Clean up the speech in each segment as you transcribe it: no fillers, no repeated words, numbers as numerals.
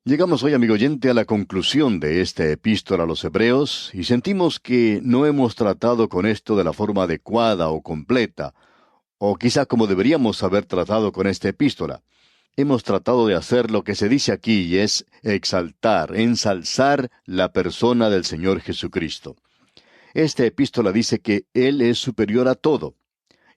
Llegamos hoy, amigo oyente, a la conclusión de esta epístola a los Hebreos y sentimos que no hemos tratado con esto de la forma adecuada o completa, o quizá como deberíamos haber tratado con esta epístola. Hemos tratado de hacer lo que se dice aquí y es exaltar, ensalzar la persona del Señor Jesucristo. Esta epístola dice que Él es superior a todo.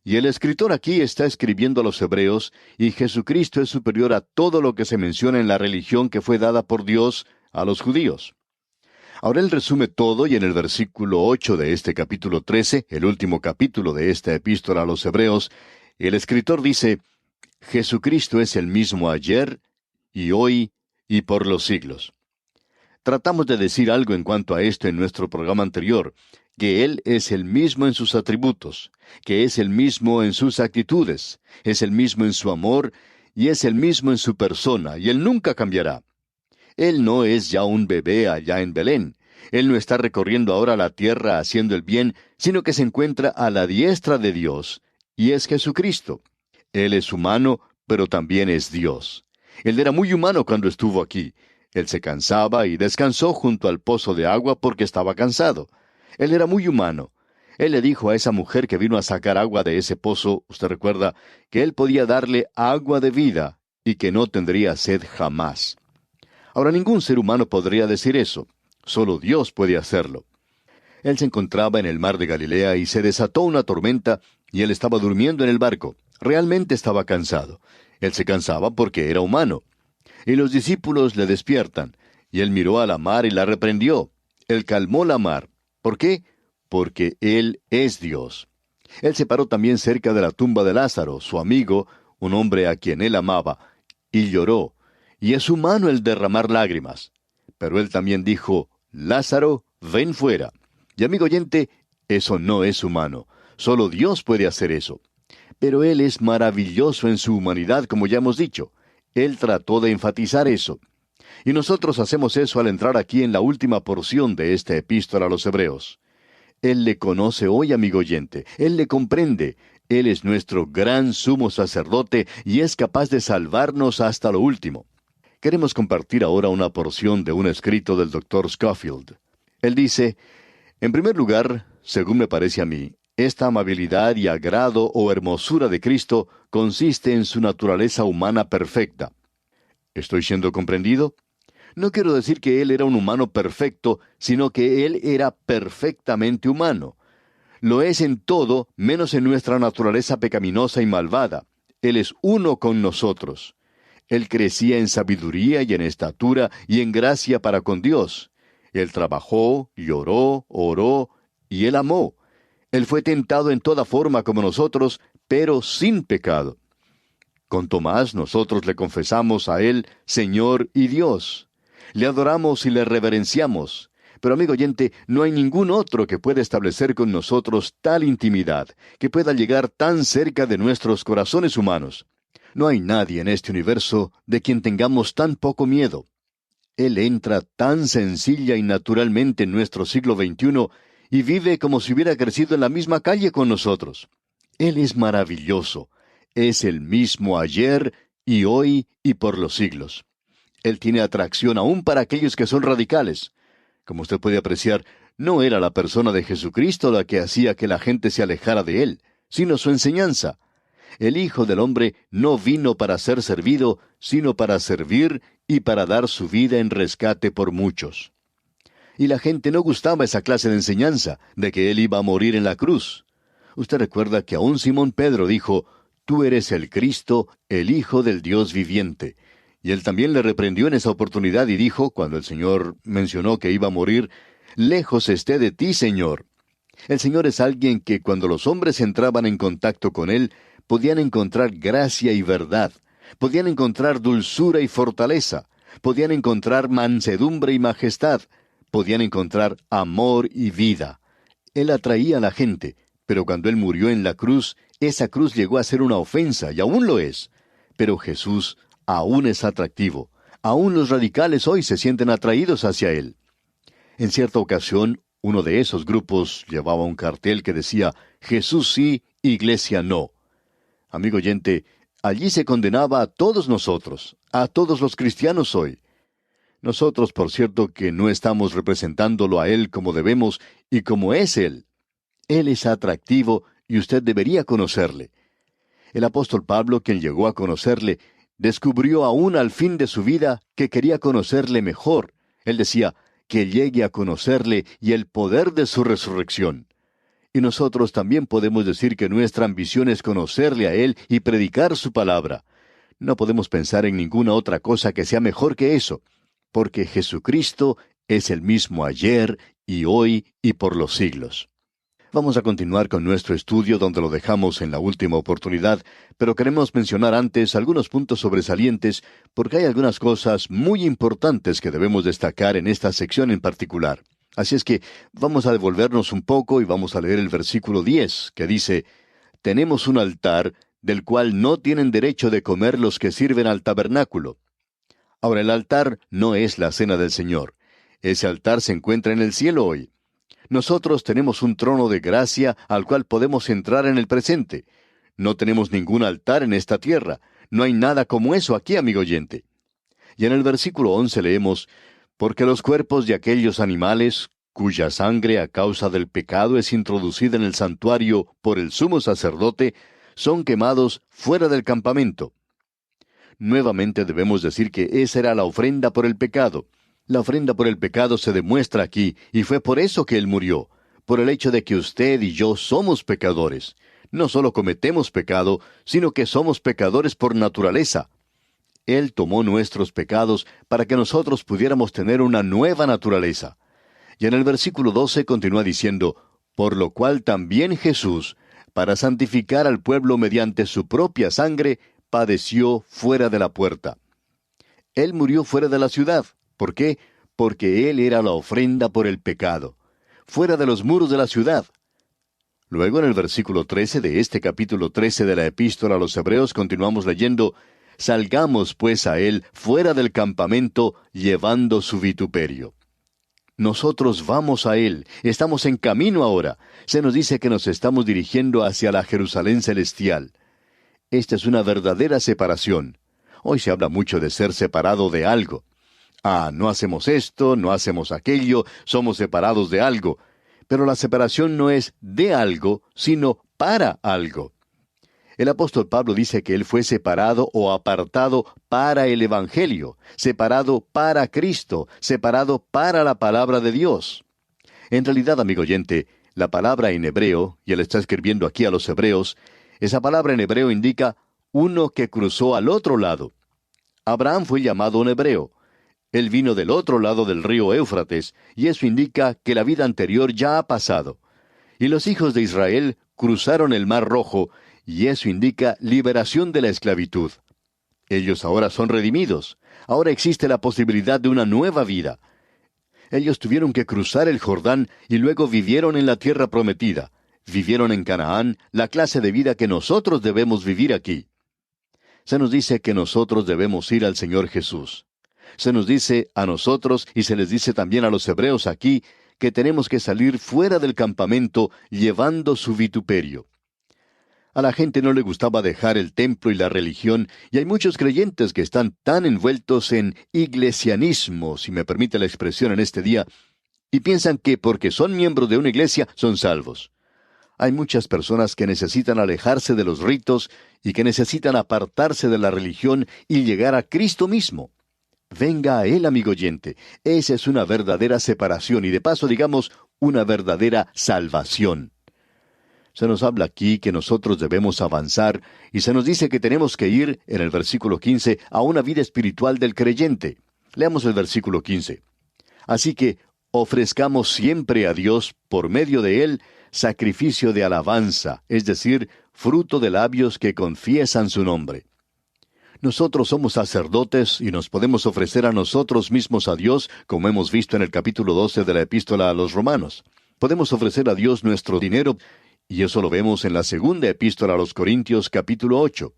Y el escritor aquí está escribiendo a los hebreos, y Jesucristo es superior a todo lo que se menciona en la religión que fue dada por Dios a los judíos. Ahora él resume todo y en el versículo 8 de este capítulo 13, el último capítulo de esta epístola a los hebreos, el escritor dice, Jesucristo es el mismo ayer, y hoy, y por los siglos. Tratamos de decir algo en cuanto a esto en nuestro programa anterior, que Él es el mismo en sus atributos, que es el mismo en sus actitudes, es el mismo en su amor, y es el mismo en su persona, y Él nunca cambiará. Él no es ya un bebé allá en Belén. Él no está recorriendo ahora la tierra haciendo el bien, sino que se encuentra a la diestra de Dios, y es Jesucristo. Él es humano, pero también es Dios. Él era muy humano cuando estuvo aquí. Él se cansaba y descansó junto al pozo de agua porque estaba cansado. Él era muy humano. Él le dijo a esa mujer que vino a sacar agua de ese pozo, usted recuerda, que él podía darle agua de vida y que no tendría sed jamás. Ahora ningún ser humano podría decir eso. Solo Dios puede hacerlo. Él se encontraba en el mar de Galilea y se desató una tormenta y él estaba durmiendo en el barco. Realmente estaba cansado. Él se cansaba porque era humano. Y los discípulos le despiertan, y él miró a la mar y la reprendió. Él calmó la mar. ¿Por qué? Porque Él es Dios. Él se paró también cerca de la tumba de Lázaro, su amigo, un hombre a quien él amaba, y lloró. Y es humano el derramar lágrimas. Pero él también dijo, Lázaro, ven fuera. Y amigo oyente, eso no es humano. Solo Dios puede hacer eso. Pero Él es maravilloso en su humanidad, como ya hemos dicho. Él trató de enfatizar eso. Y nosotros hacemos eso al entrar aquí en la última porción de esta epístola a los Hebreos. Él le conoce hoy, amigo oyente. Él le comprende. Él es nuestro gran sumo sacerdote y es capaz de salvarnos hasta lo último. Queremos compartir ahora una porción de un escrito del Dr. Scofield. Él dice, en primer lugar, según me parece a mí, esta amabilidad y agrado o hermosura de Cristo consiste en su naturaleza humana perfecta. ¿Estoy siendo comprendido? No quiero decir que Él era un humano perfecto, sino que Él era perfectamente humano. Lo es en todo, menos en nuestra naturaleza pecaminosa y malvada. Él es uno con nosotros. Él crecía en sabiduría y en estatura y en gracia para con Dios. Él trabajó, lloró, oró, y Él amó. Él fue tentado en toda forma como nosotros, pero sin pecado. Con Tomás nosotros le confesamos a Él Señor y Dios. Le adoramos y le reverenciamos. Pero amigo oyente, no hay ningún otro que pueda establecer con nosotros tal intimidad, que pueda llegar tan cerca de nuestros corazones humanos. No hay nadie en este universo de quien tengamos tan poco miedo. Él entra tan sencilla y naturalmente en nuestro siglo XXI y vive como si hubiera crecido en la misma calle con nosotros. Él es maravilloso. Es el mismo ayer y hoy y por los siglos. Él tiene atracción aún para aquellos que son radicales. Como usted puede apreciar, no era la persona de Jesucristo la que hacía que la gente se alejara de Él, sino su enseñanza. El Hijo del Hombre no vino para ser servido, sino para servir y para dar su vida en rescate por muchos. Y la gente no gustaba esa clase de enseñanza, de que Él iba a morir en la cruz. Usted recuerda que aún Simón Pedro dijo, Tú eres el Cristo, el Hijo del Dios viviente. Y él también le reprendió en esa oportunidad y dijo, cuando el Señor mencionó que iba a morir, Lejos esté de ti, Señor. El Señor es alguien que cuando los hombres entraban en contacto con Él, podían encontrar gracia y verdad, podían encontrar dulzura y fortaleza, podían encontrar mansedumbre y majestad, podían encontrar amor y vida. Él atraía a la gente, pero cuando Él murió en la cruz, esa cruz llegó a ser una ofensa, y aún lo es. Pero Jesús aún es atractivo. Aún los radicales hoy se sienten atraídos hacia Él. En cierta ocasión, uno de esos grupos llevaba un cartel que decía, Jesús sí, Iglesia no. Amigo oyente, allí se condenaba a todos nosotros, a todos los cristianos hoy. Nosotros, por cierto, que no estamos representándolo a Él como debemos y como es Él. Él es atractivo y usted debería conocerle. El apóstol Pablo, quien llegó a conocerle, descubrió aún al fin de su vida que quería conocerle mejor. Él decía, que llegue a conocerle y el poder de su resurrección. Y nosotros también podemos decir que nuestra ambición es conocerle a Él y predicar su palabra. No podemos pensar en ninguna otra cosa que sea mejor que eso, porque Jesucristo es el mismo ayer y hoy y por los siglos. Vamos a continuar con nuestro estudio donde lo dejamos en la última oportunidad, pero queremos mencionar antes algunos puntos sobresalientes porque hay algunas cosas muy importantes que debemos destacar en esta sección en particular. Así es que vamos a devolvernos un poco y vamos a leer el versículo 10, que dice, «Tenemos un altar del cual no tienen derecho de comer los que sirven al tabernáculo». Ahora, el altar no es la cena del Señor. Ese altar se encuentra en el cielo hoy. Nosotros tenemos un trono de gracia al cual podemos entrar en el presente. No tenemos ningún altar en esta tierra. No hay nada como eso aquí, amigo oyente. Y en el versículo 11 leemos, «Porque los cuerpos de aquellos animales, cuya sangre a causa del pecado es introducida en el santuario por el sumo sacerdote, son quemados fuera del campamento». Nuevamente debemos decir que esa era la ofrenda por el pecado. La ofrenda por el pecado se demuestra aquí, y fue por eso que Él murió, por el hecho de que usted y yo somos pecadores. No solo cometemos pecado, sino que somos pecadores por naturaleza. Él tomó nuestros pecados para que nosotros pudiéramos tener una nueva naturaleza. Y en el versículo 12 continúa diciendo, «Por lo cual también Jesús, para santificar al pueblo mediante su propia sangre, padeció fuera de la puerta». Él murió fuera de la ciudad. ¿Por qué? Porque Él era la ofrenda por el pecado, fuera de los muros de la ciudad. Luego en el versículo 13 de este capítulo 13 de la Epístola a los Hebreos continuamos leyendo, «Salgamos pues a Él fuera del campamento, llevando su vituperio». Nosotros vamos a Él, estamos en camino ahora. Se nos dice que nos estamos dirigiendo hacia la Jerusalén celestial. Esta es una verdadera separación. Hoy se habla mucho de ser separado de algo. No hacemos esto, no hacemos aquello, somos separados de algo. Pero la separación no es de algo, sino para algo. El apóstol Pablo dice que él fue separado o apartado para el Evangelio, separado para Cristo, separado para la palabra de Dios. En realidad, amigo oyente, la palabra en hebreo, y él está escribiendo aquí a los hebreos, esa palabra en hebreo indica uno que cruzó al otro lado. Abraham fue llamado un hebreo. Él vino del otro lado del río Éufrates, y eso indica que la vida anterior ya ha pasado. Y los hijos de Israel cruzaron el Mar Rojo, y eso indica liberación de la esclavitud. Ellos ahora son redimidos. Ahora existe la posibilidad de una nueva vida. Ellos tuvieron que cruzar el Jordán y luego vivieron en la tierra prometida. Vivieron en Canaán la clase de vida que nosotros debemos vivir aquí. Se nos dice que nosotros debemos ir al Señor Jesús. Se nos dice a nosotros, y se les dice también a los hebreos aquí, que tenemos que salir fuera del campamento llevando su vituperio. A la gente no le gustaba dejar el templo y la religión, y hay muchos creyentes que están tan envueltos en iglesianismo, si me permite la expresión en este día, y piensan que porque son miembros de una iglesia son salvos. Hay muchas personas que necesitan alejarse de los ritos y que necesitan apartarse de la religión y llegar a Cristo mismo. Venga a Él, amigo oyente. Esa es una verdadera separación y de paso, digamos, una verdadera salvación. Se nos habla aquí que nosotros debemos avanzar y se nos dice que tenemos que ir, en el versículo 15, a una vida espiritual del creyente. Leamos el versículo 15. Así que ofrezcamos siempre a Dios, por medio de Él, sacrificio de alabanza, es decir, fruto de labios que confiesan su nombre. Nosotros somos sacerdotes y nos podemos ofrecer a nosotros mismos a Dios, como hemos visto en el capítulo 12 de la Epístola a los Romanos. Podemos ofrecer a Dios nuestro dinero, y eso lo vemos en la segunda Epístola a los Corintios, capítulo 8.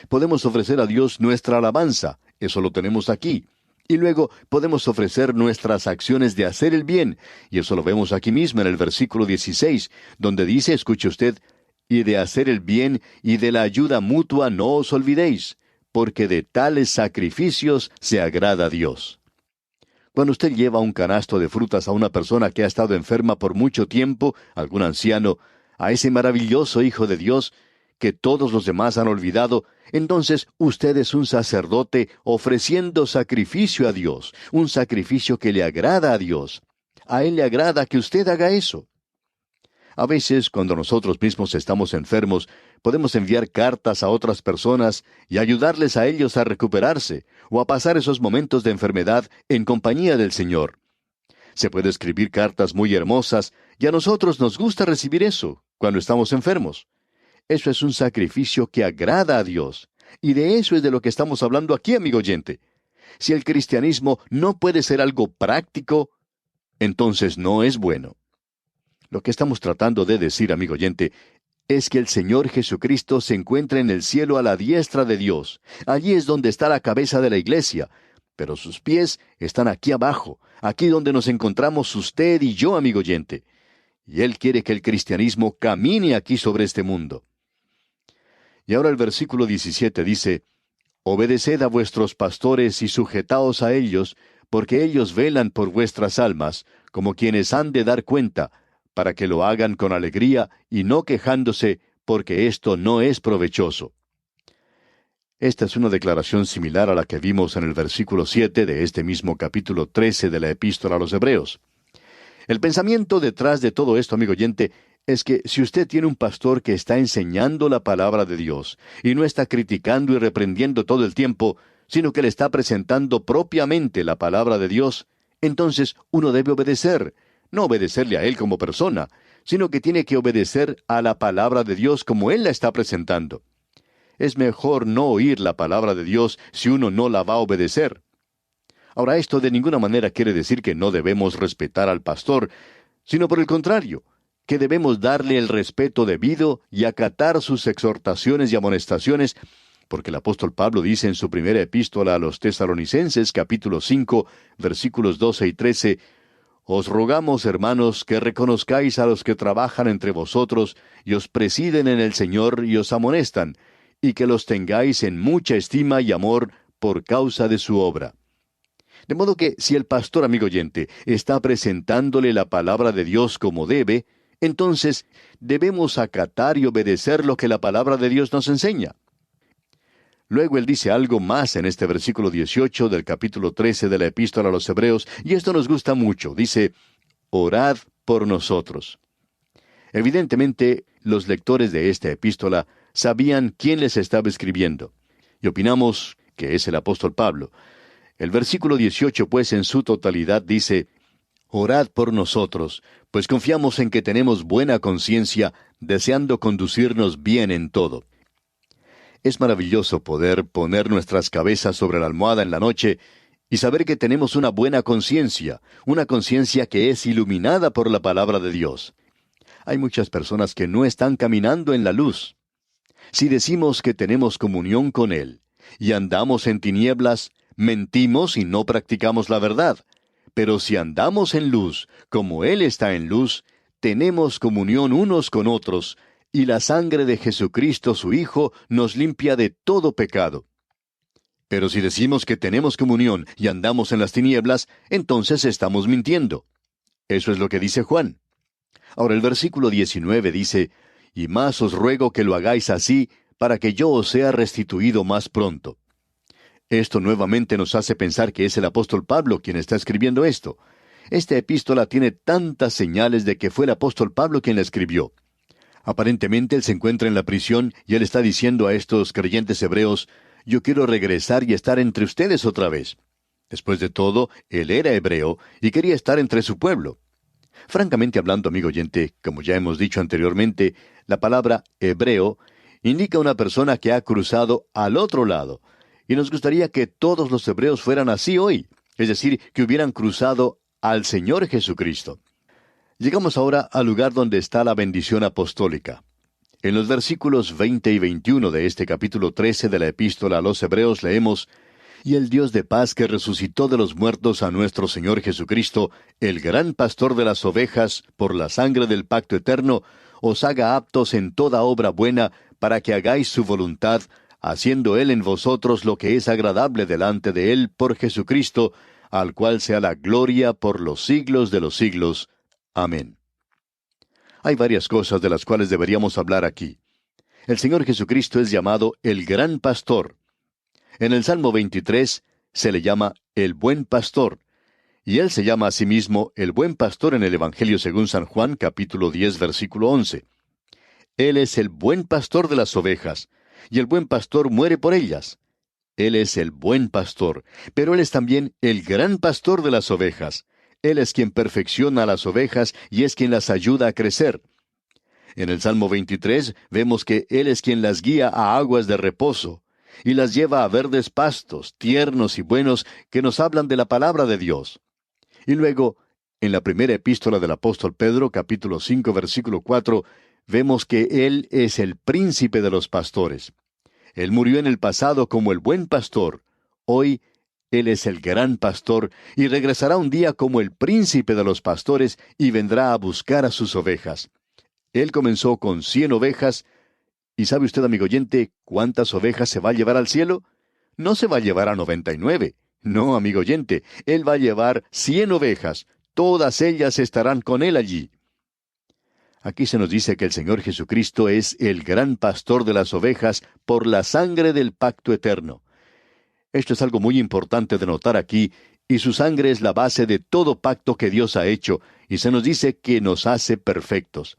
Podemos ofrecer a Dios nuestra alabanza, eso lo tenemos aquí. Y luego podemos ofrecer nuestras acciones de hacer el bien, y eso lo vemos aquí mismo en el versículo 16, donde dice, escuche usted, «Y de hacer el bien y de la ayuda mutua no os olvidéis, porque de tales sacrificios se agrada a Dios». Cuando usted lleva un canasto de frutas a una persona que ha estado enferma por mucho tiempo, algún anciano, a ese maravilloso Hijo de Dios, que todos los demás han olvidado, entonces usted es un sacerdote ofreciendo sacrificio a Dios, un sacrificio que le agrada a Dios. A Él le agrada que usted haga eso. A veces, cuando nosotros mismos estamos enfermos, podemos enviar cartas a otras personas y ayudarles a ellos a recuperarse o a pasar esos momentos de enfermedad en compañía del Señor. Se puede escribir cartas muy hermosas y a nosotros nos gusta recibir eso cuando estamos enfermos. Eso es un sacrificio que agrada a Dios. Y de eso es de lo que estamos hablando aquí, amigo oyente. Si el cristianismo no puede ser algo práctico, entonces no es bueno. Lo que estamos tratando de decir, amigo oyente, es que el Señor Jesucristo se encuentra en el cielo a la diestra de Dios. Allí es donde está la cabeza de la iglesia. Pero sus pies están aquí abajo, aquí donde nos encontramos usted y yo, amigo oyente. Y Él quiere que el cristianismo camine aquí sobre este mundo. Y ahora el versículo 17 dice, Obedeced a vuestros pastores y sujetaos a ellos, porque ellos velan por vuestras almas, como quienes han de dar cuenta, para que lo hagan con alegría y no quejándose, porque esto no es provechoso. Esta es una declaración similar a la que vimos en el versículo 7 de este mismo capítulo 13 de la Epístola a los Hebreos. El pensamiento detrás de todo esto, amigo oyente, es que si usted tiene un pastor que está enseñando la palabra de Dios y no está criticando y reprendiendo todo el tiempo, sino que le está presentando propiamente la palabra de Dios, entonces uno debe obedecer, no obedecerle a él como persona, sino que tiene que obedecer a la palabra de Dios como él la está presentando. Es mejor no oír la palabra de Dios si uno no la va a obedecer. Ahora, esto de ninguna manera quiere decir que no debemos respetar al pastor, sino por el contrario, que debemos darle el respeto debido y acatar sus exhortaciones y amonestaciones, porque el apóstol Pablo dice en su primera epístola a los Tesalonicenses, capítulo 5, versículos 12 y 13, Os rogamos, hermanos, que reconozcáis a los que trabajan entre vosotros y os presiden en el Señor y os amonestan, y que los tengáis en mucha estima y amor por causa de su obra. De modo que si el pastor, amigo oyente, está presentándole la palabra de Dios como debe, entonces debemos acatar y obedecer lo que la palabra de Dios nos enseña. Luego él dice algo más en este versículo 18 del capítulo 13 de la Epístola a los Hebreos, y esto nos gusta mucho. Dice, orad por nosotros. Evidentemente, los lectores de esta epístola sabían quién les estaba escribiendo, y opinamos que es el apóstol Pablo. El versículo 18, pues, en su totalidad dice, Orad por nosotros, pues confiamos en que tenemos buena conciencia, deseando conducirnos bien en todo. Es maravilloso poder poner nuestras cabezas sobre la almohada en la noche y saber que tenemos una buena conciencia, una conciencia que es iluminada por la palabra de Dios. Hay muchas personas que no están caminando en la luz. Si decimos que tenemos comunión con Él y andamos en tinieblas, mentimos y no practicamos la verdad. Pero si andamos en luz, como Él está en luz, tenemos comunión unos con otros, y la sangre de Jesucristo su Hijo nos limpia de todo pecado. Pero si decimos que tenemos comunión y andamos en las tinieblas, entonces estamos mintiendo. Eso es lo que dice Juan. Ahora el versículo 19 dice, Y más os ruego que lo hagáis así, para que yo os sea restituido más pronto. Esto nuevamente nos hace pensar que es el apóstol Pablo quien está escribiendo esto. Esta epístola tiene tantas señales de que fue el apóstol Pablo quien la escribió. Aparentemente él se encuentra en la prisión y él está diciendo a estos creyentes hebreos, yo quiero regresar y estar entre ustedes otra vez. Después de todo, él era hebreo y quería estar entre su pueblo. Francamente hablando, amigo oyente, como ya hemos dicho anteriormente, la palabra hebreo indica una persona que ha cruzado al otro lado. Y nos gustaría que todos los hebreos fueran así hoy, es decir, que hubieran cruzado al Señor Jesucristo. Llegamos ahora al lugar donde está la bendición apostólica. En los versículos 20 y 21 de este capítulo 13 de la Epístola a los Hebreos leemos, Y el Dios de paz que resucitó de los muertos a nuestro Señor Jesucristo, el gran pastor de las ovejas, por la sangre del pacto eterno, os haga aptos en toda obra buena, para que hagáis su voluntad, haciendo Él en vosotros lo que es agradable delante de Él por Jesucristo, al cual sea la gloria por los siglos de los siglos. Amén. Hay varias cosas de las cuales deberíamos hablar aquí. El Señor Jesucristo es llamado el Gran Pastor. En el Salmo 23 se le llama el Buen Pastor, y Él se llama a sí mismo el Buen Pastor en el Evangelio según San Juan, capítulo 10, versículo 11. Él es el buen pastor de las ovejas, y el buen pastor muere por ellas. Él es el buen pastor, pero Él es también el gran pastor de las ovejas. Él es quien perfecciona a las ovejas y es quien las ayuda a crecer. En el Salmo 23 vemos que Él es quien las guía a aguas de reposo, y las lleva a verdes pastos, tiernos y buenos, que nos hablan de la palabra de Dios. Y luego, en la primera epístola del apóstol Pedro, capítulo 5, versículo 4, vemos que Él es el príncipe de los pastores. Él murió en el pasado como el buen pastor. Hoy, Él es el gran pastor y regresará un día como el príncipe de los pastores y vendrá a buscar a sus ovejas. Él comenzó con 100 ovejas. ¿Y sabe usted, amigo oyente, cuántas ovejas se va a llevar al cielo? No se va a llevar a 99. No, amigo oyente, Él va a llevar 100 ovejas. Todas ellas estarán con Él allí. Aquí se nos dice que el Señor Jesucristo es el gran pastor de las ovejas por la sangre del pacto eterno. Esto es algo muy importante de notar aquí, y su sangre es la base de todo pacto que Dios ha hecho, y se nos dice que nos hace perfectos.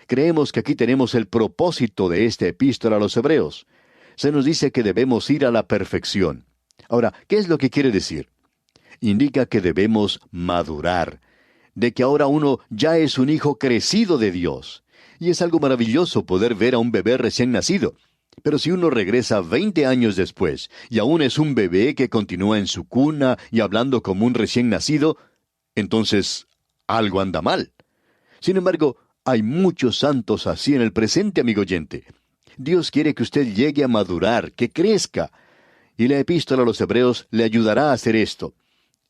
Creemos que aquí tenemos el propósito de esta epístola a los Hebreos. Se nos dice que debemos ir a la perfección. Ahora, ¿qué es lo que quiere decir? Indica que debemos madurar, de que ahora uno ya es un hijo crecido de Dios. Y es algo maravilloso poder ver a un bebé recién nacido. Pero si uno regresa 20 años después, y aún es un bebé que continúa en su cuna y hablando como un recién nacido, entonces algo anda mal. Sin embargo, hay muchos santos así en el presente, amigo oyente. Dios quiere que usted llegue a madurar, que crezca. Y la epístola a los Hebreos le ayudará a hacer esto.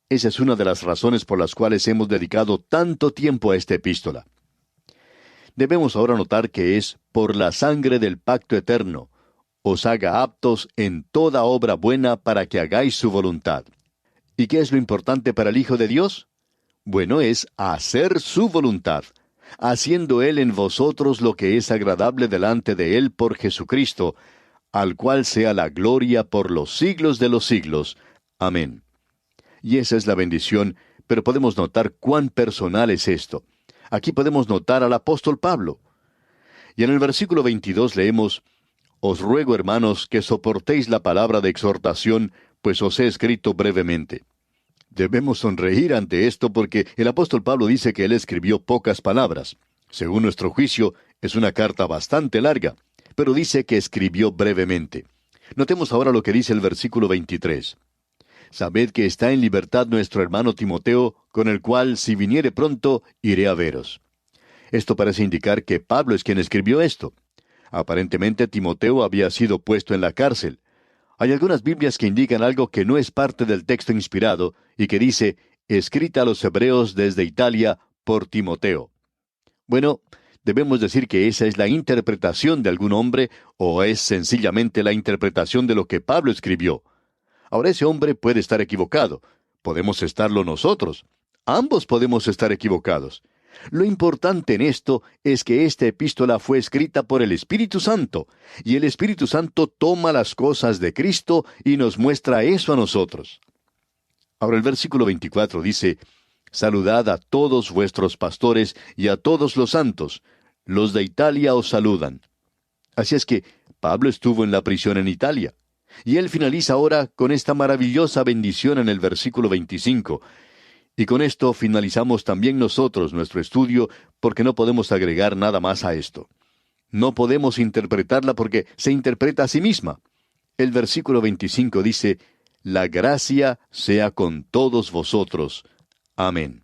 Esa es una de las razones por las cuales hemos dedicado tanto tiempo a esta epístola. Debemos ahora notar que es por la sangre del pacto eterno. Os haga aptos en toda obra buena para que hagáis su voluntad. ¿Y qué es lo importante para el Hijo de Dios? Bueno, es hacer su voluntad, haciendo Él en vosotros lo que es agradable delante de Él por Jesucristo, al cual sea la gloria por los siglos de los siglos. Amén. Y esa es la bendición, pero podemos notar cuán personal es esto. Aquí podemos notar al apóstol Pablo. Y en el versículo 22 leemos: Os ruego, hermanos, que soportéis la palabra de exhortación, pues os he escrito brevemente. Debemos sonreír ante esto porque el apóstol Pablo dice que él escribió pocas palabras. Según nuestro juicio, es una carta bastante larga, pero dice que escribió brevemente. Notemos ahora lo que dice el versículo 23. Sabed que está en libertad nuestro hermano Timoteo, con el cual, si viniere pronto, iré a veros. Esto parece indicar que Pablo es quien escribió esto. Aparentemente Timoteo había sido puesto en la cárcel. Hay algunas Biblias que indican algo que no es parte del texto inspirado, y que dice, escrita a los Hebreos desde Italia por Timoteo. Bueno, debemos decir que esa es la interpretación de algún hombre, o es sencillamente la interpretación de lo que Pablo escribió. Ahora ese hombre puede estar equivocado. Podemos estarlo nosotros. Ambos podemos estar equivocados. Lo importante en esto es que esta epístola fue escrita por el Espíritu Santo, y el Espíritu Santo toma las cosas de Cristo y nos muestra eso a nosotros. Ahora el versículo 24 dice, Saludad a todos vuestros pastores y a todos los santos. Los de Italia os saludan. Así es que Pablo estuvo en la prisión en Italia. Y él finaliza ahora con esta maravillosa bendición en el versículo 25. Y con esto finalizamos también nosotros nuestro estudio, porque no podemos agregar nada más a esto. No podemos interpretarla porque se interpreta a sí misma. El versículo 25 dice, La gracia sea con todos vosotros. Amén.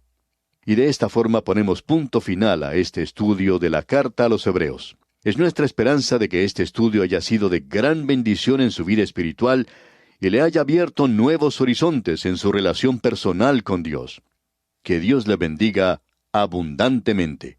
Y de esta forma ponemos punto final a este estudio de la carta a los Hebreos. Es nuestra esperanza de que este estudio haya sido de gran bendición en su vida espiritual y le haya abierto nuevos horizontes en su relación personal con Dios. Que Dios le bendiga abundantemente.